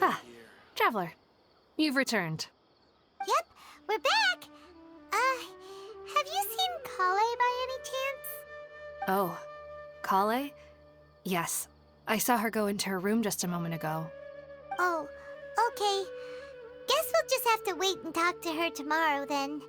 Ah, Traveler. You've returned. Yep, we're back. Have you seen Kale by any chance? Oh, Kale? Yes. I saw her go into her room just a moment ago. Oh, okay. Guess we'll just have to wait and talk to her tomorrow then.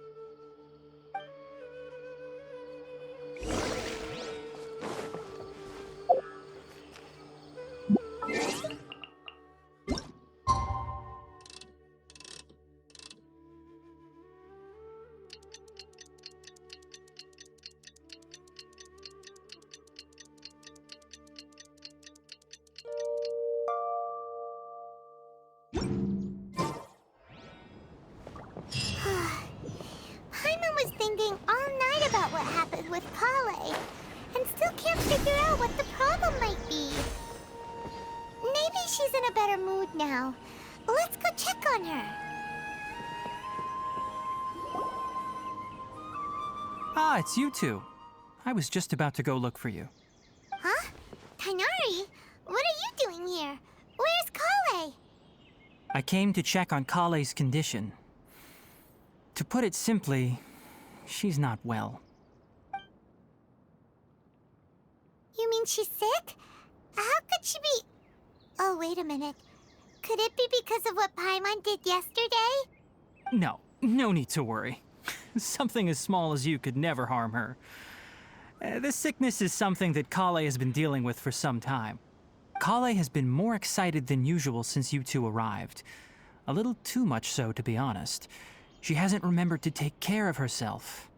Paimon was thinking all night about what happened with Kale, and still can't figure out what the problem might be. Maybe she's in a better mood now. Let's go check on her. Ah, it's you two. I was just about to go look for you. Huh? Tainari? What are you doing here? Where's Kale? I came to check on Kale's condition. To put it simply, she's not well. You mean she's sick? How could she be... Oh, wait a minute. Could it be because of what Paimon did yesterday? No need to worry. Something as small as you could never harm her. This sickness is something that Kale has been dealing with for some time. Kale has been more excited than usual since you two arrived. A little too much so, to be honest. She hasn't remembered to take care of herself.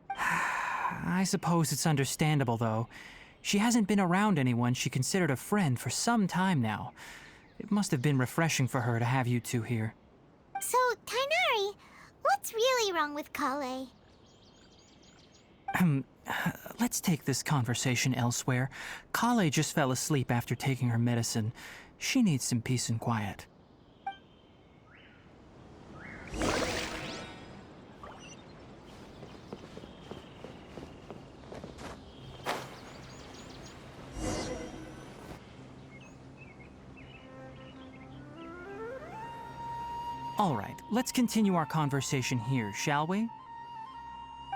I suppose it's understandable, though. She hasn't been around anyone she considered a friend for some time now. It must have been refreshing for her to have you two here. So, Tainari, what's really wrong with Kale? Let's take this conversation elsewhere. Kale just fell asleep after taking her medicine. She needs some peace and quiet. All right, let's continue our conversation here, shall we?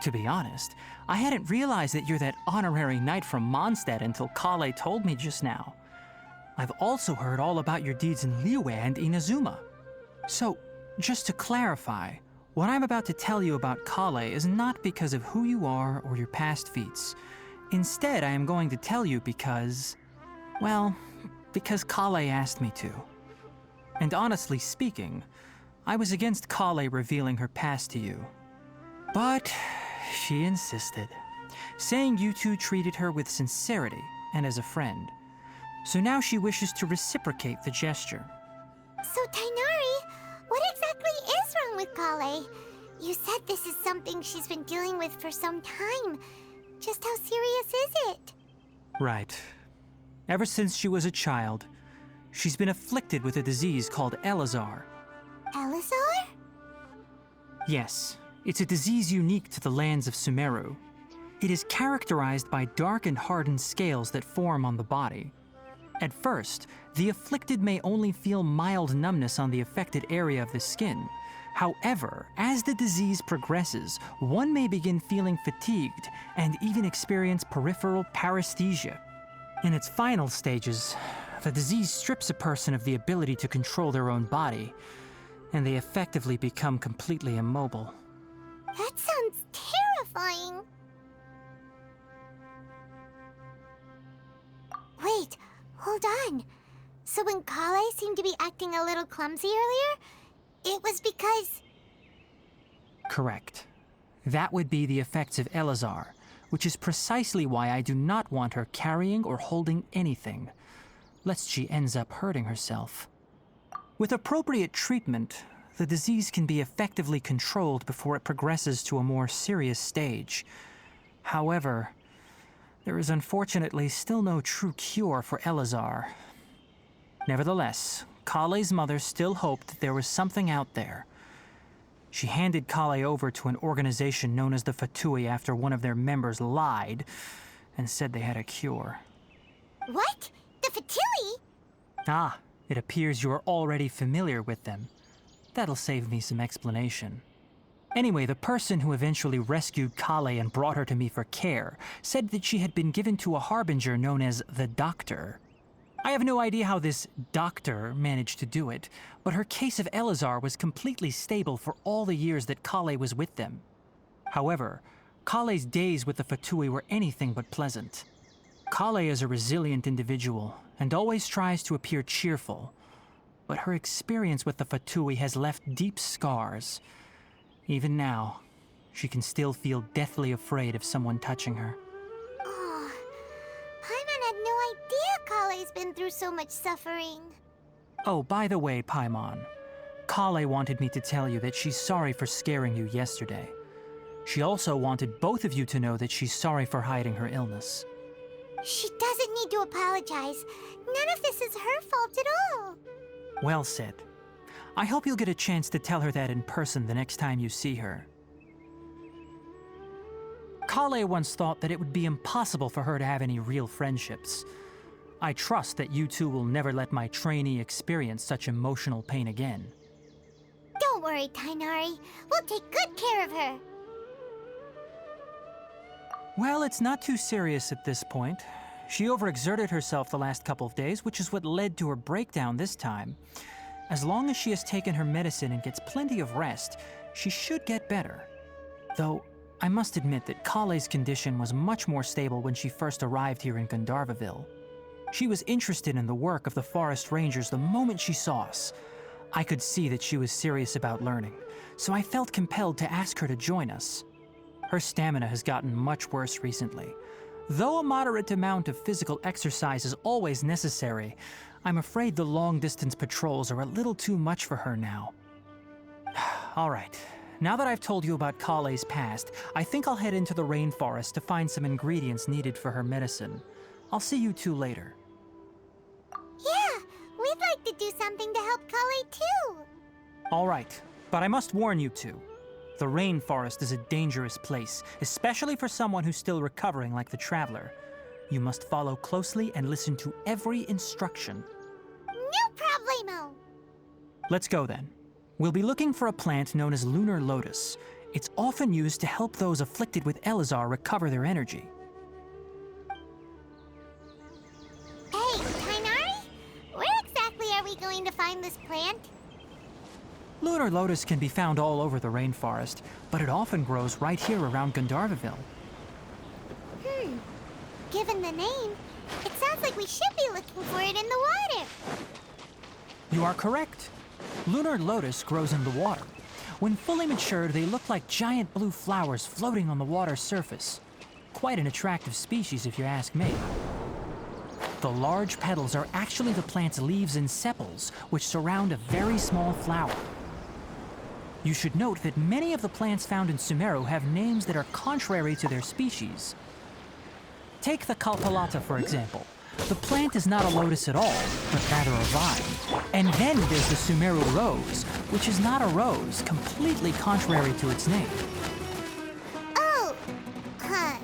To be honest, I hadn't realized that you're that honorary knight from Mondstadt until Kale told me just now. I've also heard all about your deeds in Neue and Inazuma. So, just to clarify, what I'm about to tell you about Kale is not because of who you are or your past feats. Instead, I am going to tell you because... well, because Kale asked me to. And honestly speaking, I was against Kale revealing her past to you. But she insisted, saying you two treated her with sincerity and as a friend. So now she wishes to reciprocate the gesture. So, Tainari, what exactly is wrong with Kale? You said this is something she's been dealing with for some time. Just how serious is it? Right. Ever since she was a child, she's been afflicted with a disease called Elazar. Elazar? Yes, it's a disease unique to the lands of Sumeru. It is characterized by dark and hardened scales that form on the body. At first, the afflicted may only feel mild numbness on the affected area of the skin. However, as the disease progresses, one may begin feeling fatigued and even experience peripheral paresthesia. In its final stages, the disease strips a person of the ability to control their own body, and they effectively become completely immobile. That sounds terrifying. Wait, hold on. So when Kale seemed to be acting a little clumsy earlier, it was because... Correct. That would be the effects of Elazar, which is precisely why I do not want her carrying or holding anything, lest she ends up hurting herself. With appropriate treatment, the disease can be effectively controlled before it progresses to a more serious stage. However, there is unfortunately still no true cure for Elazar. Nevertheless, Kale's mother still hoped that there was something out there. She handed Kale over to an organization known as the Fatui after one of their members lied and said they had a cure. What? The Fatui? Ah, It appears you're already familiar with them. That'll save me some explanation. Anyway, the person who eventually rescued Kale and brought her to me for care said that she had been given to a harbinger known as the Doctor. I have no idea how this doctor managed to do it, but her case of Elazar was completely stable for all the years that Kale was with them. However, Kale's days with the Fatui were anything but pleasant. Kale is a resilient individual and always tries to appear cheerful, but her experience with the Fatui has left deep scars. Even now, she can still feel deathly afraid of someone touching her. Oh, Paimon had no idea Kale's been through so much suffering. Oh, by the way, Paimon, Kale wanted me to tell you that she's sorry for scaring you yesterday. She also wanted both of you to know that she's sorry for hiding her illness. She doesn't need to apologize. None of this is her fault at all. Well said. I hope you'll get a chance to tell her that in person the next time you see her. Kale once thought that it would be impossible for her to have any real friendships. I trust that you two will never let my trainee experience such emotional pain again. Don't worry, Tainari. We'll take good care of her. Well, it's not too serious at this point. She overexerted herself the last couple of days, which is what led to her breakdown this time. As long as she has taken her medicine and gets plenty of rest, she should get better. Though, I must admit that Kale's condition was much more stable when she first arrived here in Gandharvaville. She was interested in the work of the forest rangers the moment she saw us. I could see that she was serious about learning, so I felt compelled to ask her to join us. Her stamina has gotten much worse recently. Though a moderate amount of physical exercise is always necessary, I'm afraid the long-distance patrols are a little too much for her now. All right, now that I've told you about Kale's past, I think I'll head into the rainforest to find some ingredients needed for her medicine. I'll see you two later. Yeah, we'd like to do something to help Kale too. All right, but I must warn you two. The rainforest is a dangerous place, especially for someone who's still recovering like the Traveler. You must follow closely and listen to every instruction. No problemo. Let's go then. We'll be looking for a plant known as lunar lotus. It's often used to help those afflicted with Elazar recover their energy. Hey, Tainari? Where exactly are we going to find this plant? Lunar lotus can be found all over the rainforest, but it often grows right here around Gandharvaville. Given the name, it sounds like we should be looking for it in the water. You are correct. Lunar lotus grows in the water. When fully matured, they look like giant blue flowers floating on the water's surface. Quite an attractive species, if you ask me. The large petals are actually the plant's leaves and sepals, which surround a very small flower. You should note that many of the plants found in Sumeru have names that are contrary to their species. Take the Kalpalata, for example. The plant is not a lotus at all, but rather a vine. And then there's the Sumeru rose, which is not a rose, completely contrary to its name. Oh, okay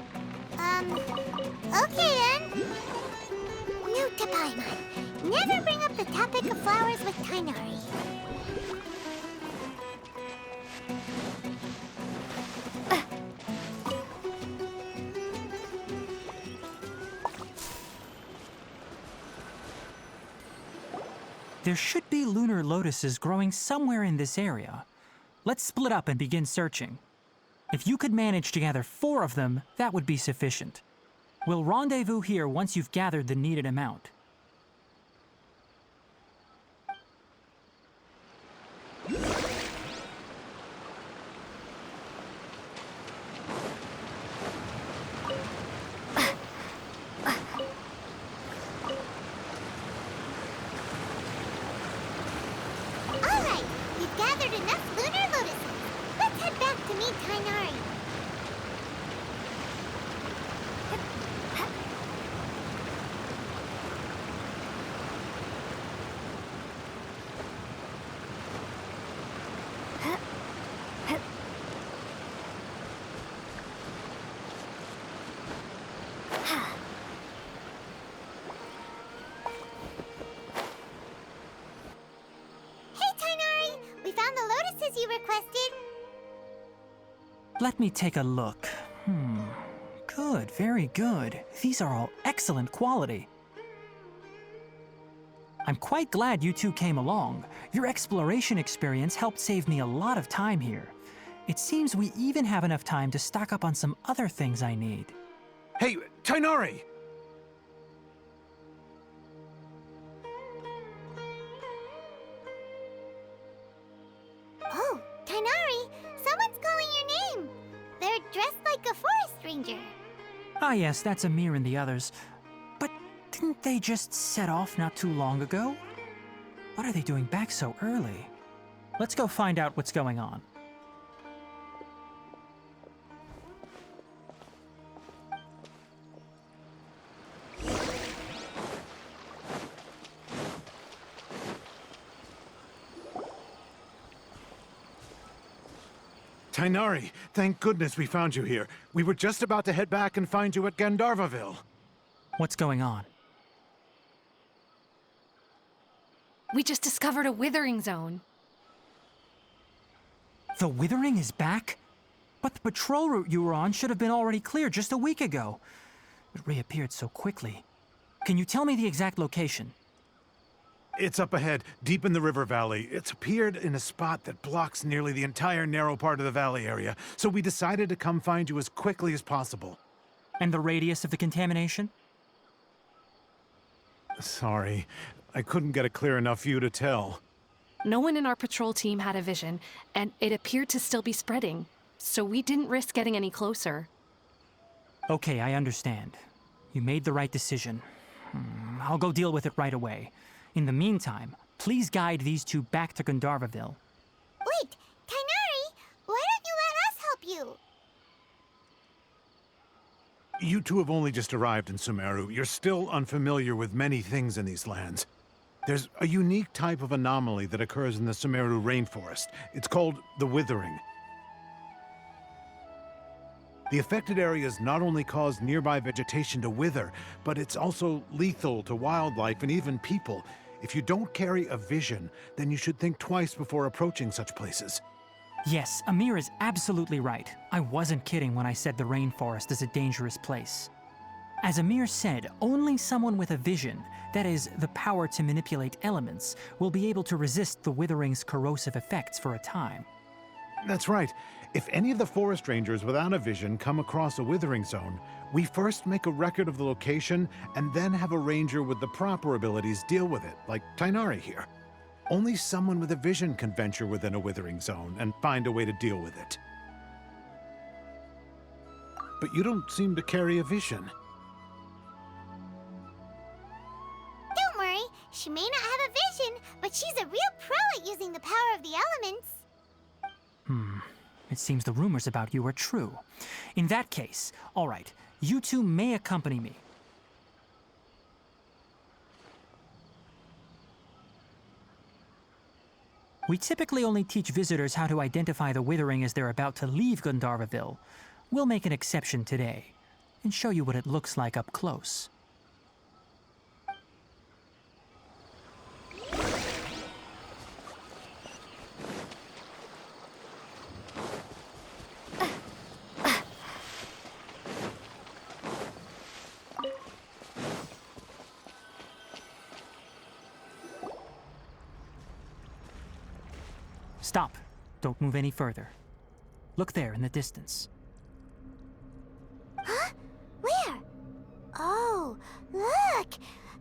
then. Note to Paimon. Never bring up the topic of flowers with Tainari. There should be lunar lotuses growing somewhere in this area. Let's split up and begin searching. If you could manage to gather 4 of them, that would be sufficient. We'll rendezvous here once you've gathered the needed amount. Alright, we've gathered enough lunar lotuses. Let's head back to meet Tainari. Let me take a look. Good, very good. These are all excellent quality. I'm quite glad you two came along. Your exploration experience helped save me a lot of time here. It seems we even have enough time to stock up on some other things I need. Hey, Tainari! Oh, Tainari, someone's calling your name. They're dressed like a forest ranger. Ah yes, that's Amir and the others. But didn't they just set off not too long ago? What are they doing back so early? Let's go find out what's going on. Tainari, thank goodness we found you here. We were just about to head back and find you at Gandharvaville. What's going on? We just discovered a withering zone. The Withering is back? But the patrol route you were on should have been already clear just a week ago. It reappeared so quickly. Can you tell me the exact location? It's up ahead, deep in the river valley. It's appeared in a spot that blocks nearly the entire narrow part of the valley area, so we decided to come find you as quickly as possible. And the radius of the contamination? Sorry, I couldn't get a clear enough view to tell. No one in our patrol team had a vision, and it appeared to still be spreading, so we didn't risk getting any closer. Okay, I understand. You made the right decision. I'll go deal with it right away. In the meantime, please guide these two back to Gandharvaville. Wait, Tainari, why don't you let us help you? You two have only just arrived in Sumeru. You're still unfamiliar with many things in these lands. There's a unique type of anomaly that occurs in the Sumeru rainforest. It's called the Withering. The affected areas not only cause nearby vegetation to wither, but it's also lethal to wildlife and even people. If you don't carry a vision, then you should think twice before approaching such places. Yes, Amir is absolutely right. I wasn't kidding when I said the rainforest is a dangerous place. As Amir said, only someone with a vision, that is, the power to manipulate elements, will be able to resist the Withering's corrosive effects for a time. That's right. If any of the forest rangers without a vision come across a withering zone, we first make a record of the location and then have a ranger with the proper abilities deal with it, like Tainari here. Only someone with a vision can venture within a withering zone and find a way to deal with it. But you don't seem to carry a vision. Don't worry, she may not have a vision, but she's a real pro at using the power of the elements. It seems the rumors about you are true. In that case, all right, you two may accompany me. We typically only teach visitors how to identify the Withering as they're about to leave Gandharvaville. We'll make an exception today and show you what it looks like up close. Stop. Don't move any further. Look there in the distance. Huh? Where? Oh, look!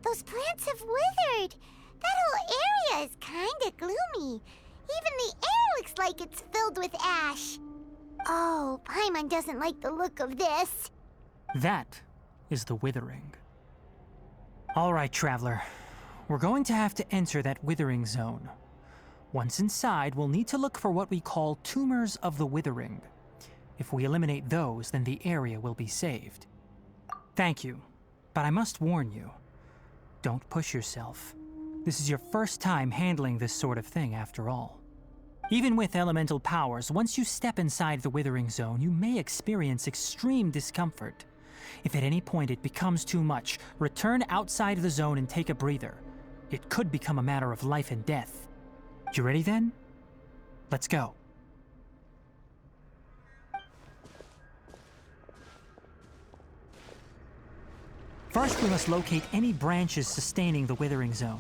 Those plants have withered! That whole area is kinda gloomy. Even the air looks like it's filled with ash. Oh, Paimon doesn't like the look of this. That is the Withering. All right, traveler. We're going to have to enter that Withering zone. Once inside, we'll need to look for what we call tumors of the Withering. If we eliminate those, then the area will be saved. Thank you, but I must warn you. Don't push yourself. This is your first time handling this sort of thing, after all. Even with elemental powers, once you step inside the Withering zone, you may experience extreme discomfort. If at any point it becomes too much, return outside the zone and take a breather. It could become a matter of life and death. You ready then? Let's go. First, we must locate any branches sustaining the withering zone.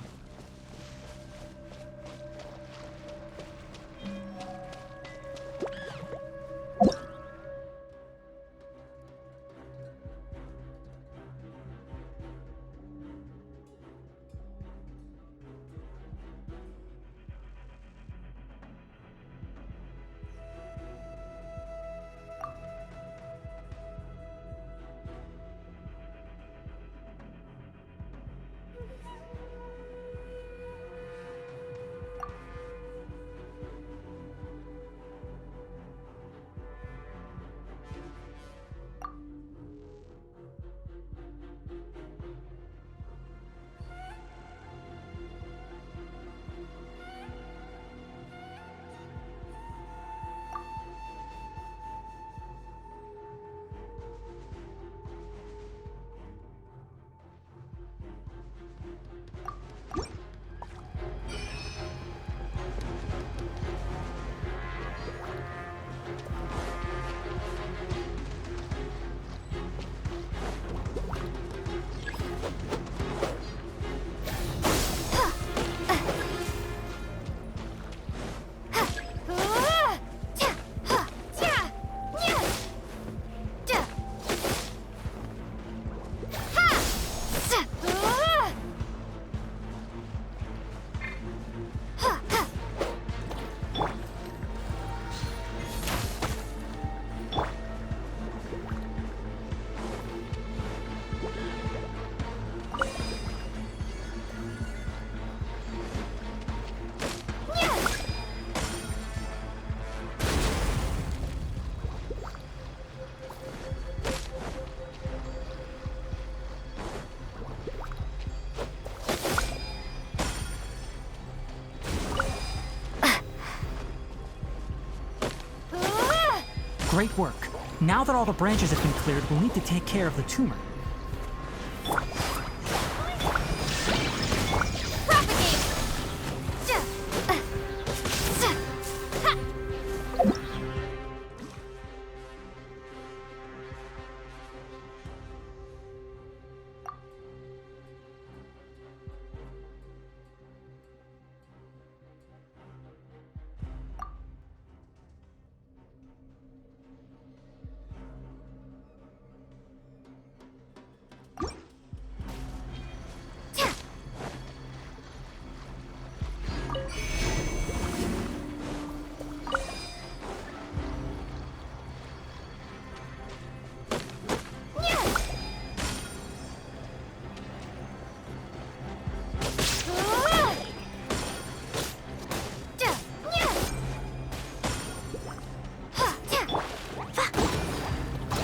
Great work. Now that all the branches have been cleared, we'll need to take care of the tumor.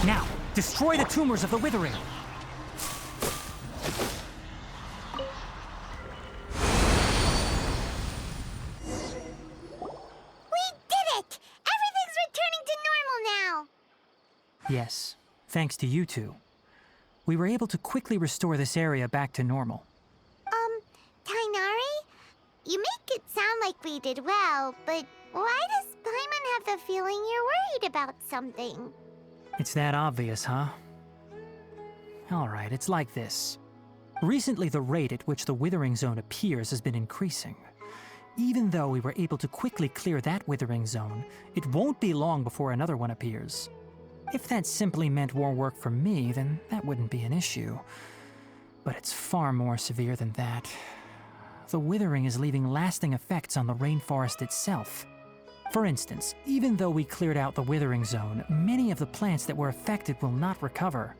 Now, destroy the tumors of the withering. We did it! Everything's returning to normal now! Yes, thanks to you two. We were able to quickly restore this area back to normal. Tainari? You make it sound like we did well, but why does Paimon have the feeling you're worried about something? It's that obvious, huh? Alright, it's like this. Recently, the rate at which the withering zone appears has been increasing. Even though we were able to quickly clear that withering zone, it won't be long before another one appears. If that simply meant more work for me, then that wouldn't be an issue. But it's far more severe than that. The withering is leaving lasting effects on the rainforest itself. For instance, even though we cleared out the withering zone, many of the plants that were affected will not recover.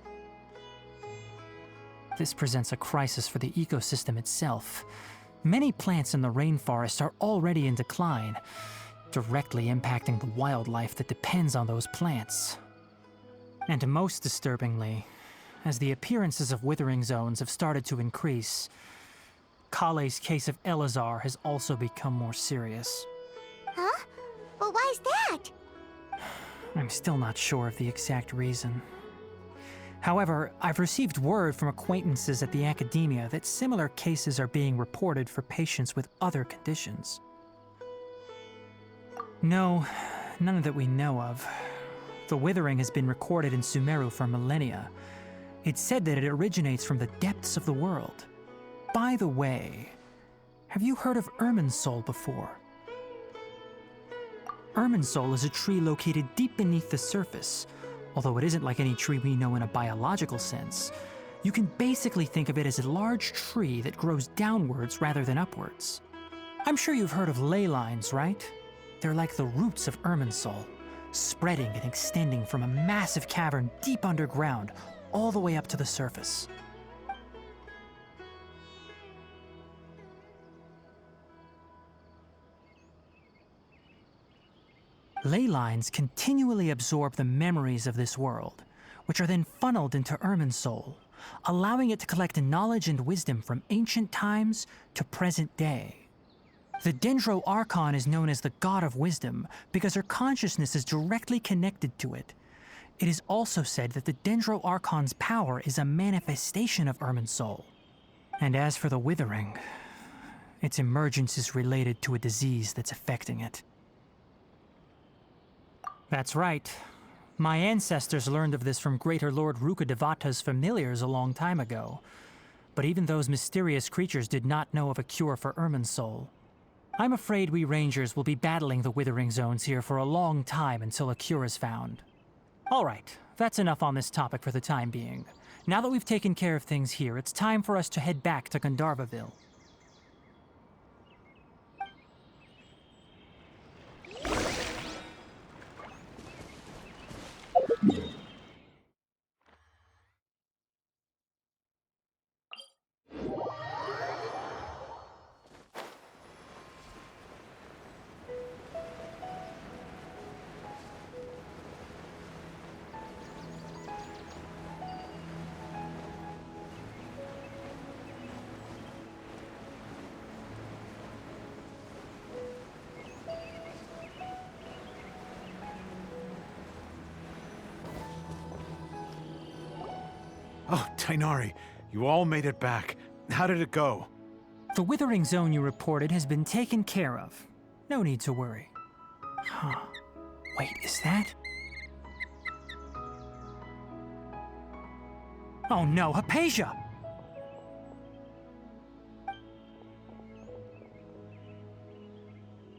This presents a crisis for the ecosystem itself. Many plants in the rainforest are already in decline, directly impacting the wildlife that depends on those plants. And most disturbingly, as the appearances of withering zones have started to increase, Kale's case of Elazar has also become more serious. Huh? Well, why's that? I'm still not sure of the exact reason. However, I've received word from acquaintances at the academia that similar cases are being reported for patients with other conditions. No, none that we know of. The withering has been recorded in Sumeru for millennia, It's said that it originates from the depths of the world. By the way, have you heard of Irminsul before? Irminsul is a tree located deep beneath the surface. Although it isn't like any tree we know in a biological sense, you can basically think of it as a large tree that grows downwards rather than upwards. I'm sure you've heard of ley lines, right? They're like the roots of Irminsul, spreading and extending from a massive cavern deep underground all the way up to the surface. Ley lines continually absorb the memories of this world, which are then funneled into Irminsul, allowing it to collect knowledge and wisdom from ancient times to present day. The Dendro Archon is known as the God of Wisdom because her consciousness is directly connected to it. It is also said that the Dendro Archon's power is a manifestation of Irminsul. And as for the Withering, its emergence is related to a disease that's affecting it. That's right. My ancestors learned of this from Greater Lord Rukkhadevata's familiars a long time ago. But even those mysterious creatures did not know of a cure for Irminsul. I'm afraid we Rangers will be battling the Withering Zones here for a long time until a cure is found. Alright, that's enough on this topic for the time being. Now that we've taken care of things here, it's time for us to head back to Gandharvaville. Oh, Tainari, you all made it back. How did it go? The Withering Zone you reported has been taken care of. No need to worry. Huh. Wait, is that? Oh no, Hypatia!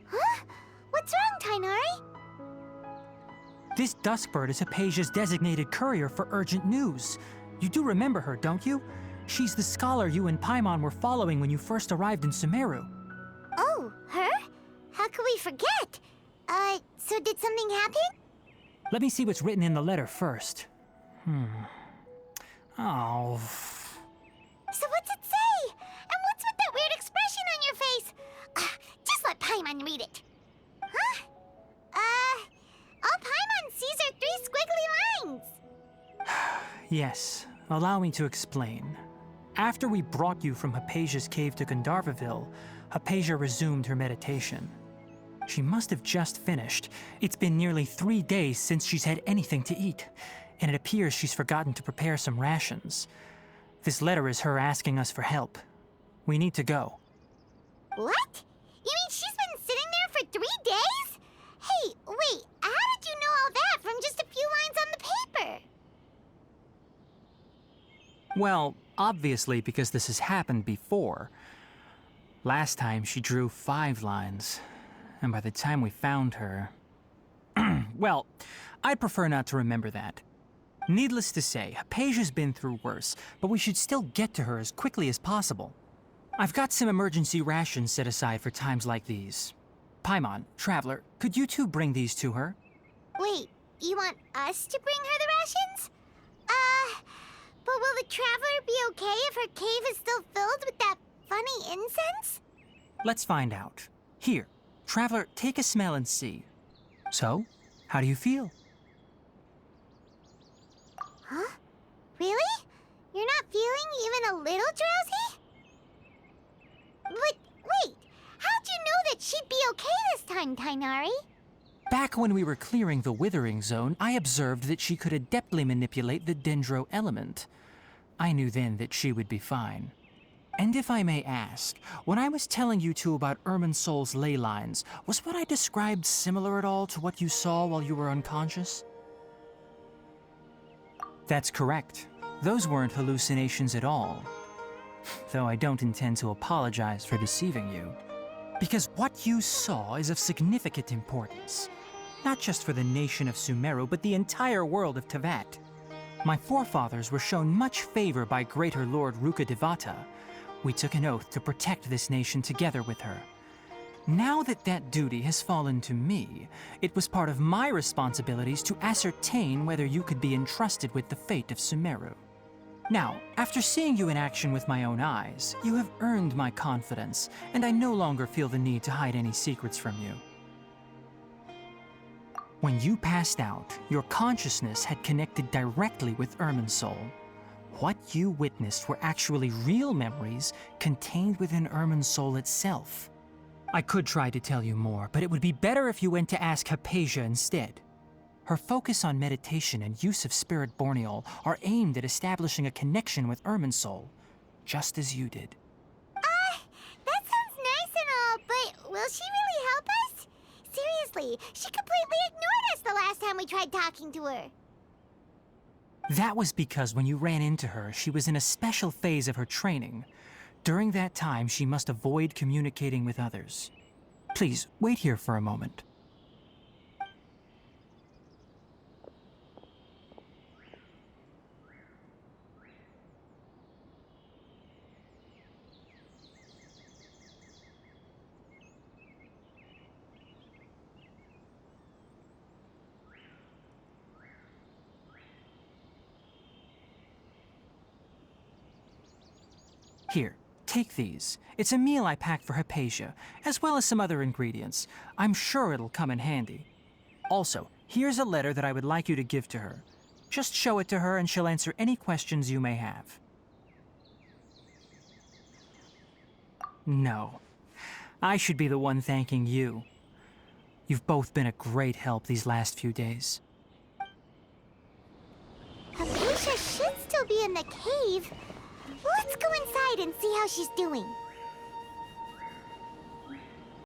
Huh? What's wrong, Tainari? This Duskbird is Hypatia's designated courier for urgent news. You do remember her, don't you? She's the scholar you and Paimon were following when you first arrived in Sumeru. Oh, her? How could we forget? So did something happen? Let me see what's written in the letter first. Oh. So what's it say? And what's with that weird expression on your face? Just let Paimon read it. Huh? All Paimon sees are 3 squiggly lines. Yes, allow me to explain. After we brought you from Hypatia's cave to Gandharvaville, Hypatia resumed her meditation. She must have just finished. It's been nearly 3 days since she's had anything to eat, and it appears she's forgotten to prepare some rations. This letter is her asking us for help. We need to go. What? You mean she's been sitting there for 3 days? Hey, wait, how did you know all that from just a few lines on the paper? Well, obviously because this has happened before. Last time she drew 5 lines, and by the time we found her... Well, I'd prefer not to remember that. Needless to say, Hypatia's been through worse, but we should still get to her as quickly as possible. I've got some emergency rations set aside for times like these. Paimon, Traveler, could you two bring these to her? Wait, you want us to bring her the rations? But will the Traveler be okay if her cave is still filled with that funny incense? Let's find out. Here, Traveler, take a smell and see. So, how do you feel? Huh? Really? You're not feeling even a little drowsy? But wait, how'd you know that she'd be okay this time, Tainari? Back when we were clearing the Withering Zone, I observed that she could adeptly manipulate the Dendro element. I knew then that she would be fine. And if I may ask, when I was telling you two about Irminsul's ley lines, was what I described similar at all to what you saw while you were unconscious? That's correct. Those weren't hallucinations at all. Though I don't intend to apologize for deceiving you. Because what you saw is of significant importance. Not just for the nation of Sumeru, but the entire world of Tevat. My forefathers were shown much favor by Greater Lord Rukkhadevata. We took an oath to protect this nation together with her. Now that that duty has fallen to me, it was part of my responsibilities to ascertain whether you could be entrusted with the fate of Sumeru. Now, after seeing you in action with my own eyes, you have earned my confidence, and I no longer feel the need to hide any secrets from you. When you passed out, your consciousness had connected directly with Irminsul. What you witnessed were actually real memories contained within Irminsul itself. I could try to tell you more, but it would be better if you went to ask Hypatia instead. Her focus on meditation and use of Spirit Borneol are aimed at establishing a connection with Irminsul, just as you did. That sounds nice and all, but will she really help us? Seriously, she completely ignored us the last time we tried talking to her. That was because when you ran into her, she was in a special phase of her training. During that time, she must avoid communicating with others. Please, wait here for a moment. Here, take these. It's a meal I packed for Hypatia, as well as some other ingredients. I'm sure it'll come in handy. Also, here's a letter that I would like you to give to her. Just show it to her and she'll answer any questions you may have. No. I should be the one thanking you. You've both been a great help these last few days. Hypatia should still be in the cave. Let's go inside and see how she's doing.